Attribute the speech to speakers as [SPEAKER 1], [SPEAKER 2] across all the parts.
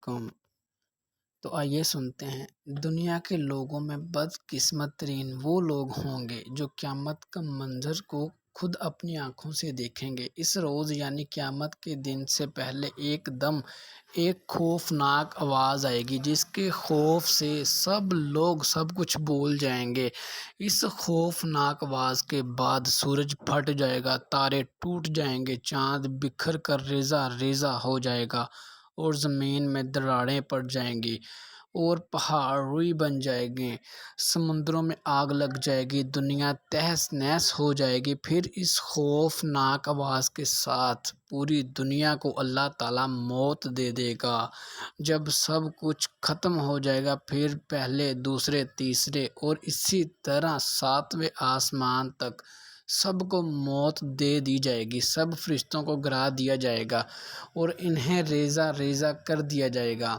[SPEAKER 1] کم تو آئیے سنتے ہیں، دنیا کے لوگوں میں بدقسمت ترین وہ لوگ ہوں گے جو قیامت کا منظر کو خود اپنی آنکھوں سے دیکھیں گے۔ اس روز یعنی قیامت کے دن سے پہلے ایک دم ایک خوفناک آواز آئے گی جس کے خوف سے سب لوگ سب کچھ بھول جائیں گے۔ اس خوفناک آواز کے بعد سورج پھٹ جائے گا، تارے ٹوٹ جائیں گے، چاند بکھر کر ریزہ ریزہ ہو جائے گا اور زمین میں دراڑیں پڑ جائیں گی اور پہاڑ روئی بن جائیں گے، سمندروں میں آگ لگ جائے گی، دنیا تہس نہس ہو جائے گی۔ پھر اس خوفناک آواز کے ساتھ پوری دنیا کو اللہ تعالیٰ موت دے دے گا۔ جب سب کچھ ختم ہو جائے گا پھر پہلے، دوسرے، تیسرے اور اسی طرح ساتویں آسمان تک سب کو موت دے دی جائے گی، سب فرشتوں کو گرا دیا جائے گا اور انہیں ریزہ ریزہ کر دیا جائے گا۔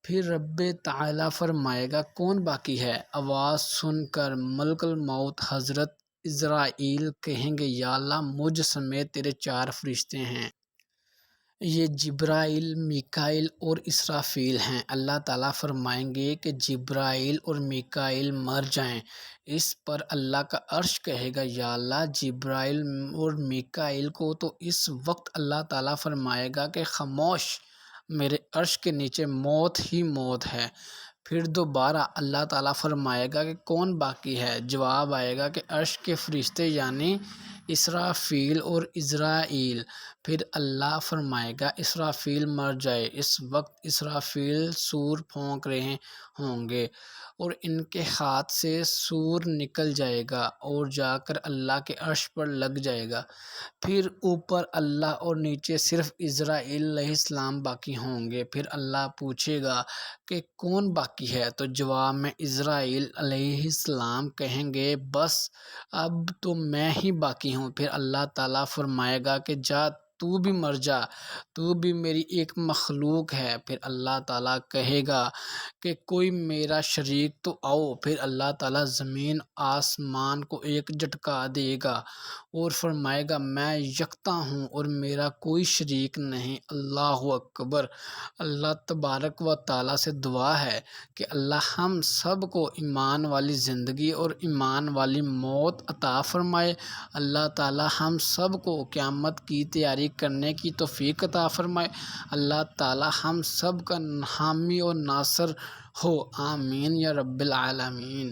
[SPEAKER 1] پھر رب تعالیٰ فرمائے گا، کون باقی ہے؟ آواز سن کر ملک الموت حضرت عزرائیل کہیں گے، یا اللہ مجھ سمیت تیرے 4 فرشتے ہیں۔ یہ جبرائیل، میکائیل اور اسرافیل ہیں۔ اللہ تعالیٰ فرمائیں گے کہ جبرائیل اور میکائیل مر جائیں۔ اس پر اللہ کا عرش کہے گا، یا اللہ جبرائیل اور میکائیل کو تو اس وقت اللہ تعالیٰ فرمائے گا کہ خاموش، میرے عرش کے نیچے موت ہی موت ہے۔ پھر دوبارہ اللہ تعالیٰ فرمائے گا کہ کون باقی ہے؟ جواب آئے گا کہ عرش کے فرشتے یعنی اسرافیل اور عزرائیل۔ پھر اللہ فرمائے گا اسرافیل مر جائے۔ اس وقت اسرافیل سور پھونک رہے ہوں گے اور ان کے ہاتھ سے سور نکل جائے گا اور جا کر اللہ کے عرش پر لگ جائے گا۔ پھر اوپر اللہ اور نیچے صرف عزرائیل علیہ السلام باقی ہوں گے۔ پھر اللہ پوچھے گا کہ کون باقی ہے؟ تو جواب میں عزرائیل علیہ السلام کہیں گے، بس اب تو میں ہی باقی ہوں۔ پھر اللہ تعالیٰ فرمائے گا کہ جا، تو بھی مر جا، تو بھی میری ایک مخلوق ہے۔ پھر اللہ تعالیٰ کہے گا کہ کوئی میرا شریک تو آؤ۔ پھر اللہ تعالیٰ زمین آسمان کو ایک جھٹکا دے گا اور فرمائے گا، میں یکتا ہوں اور میرا کوئی شریک نہیں۔ اللہ اکبر۔ اللہ تبارک و تعالیٰ سے دعا ہے کہ اللہ ہم سب کو ایمان والی زندگی اور ایمان والی موت عطا فرمائے۔ اللہ تعالیٰ ہم سب کو قیامت کی تیاری کرنے کی توفیق عطا فرمائے۔ اللہ تعالیٰ ہم سب کا حامی اور ناصر ہو، آمین یا رب العالمین۔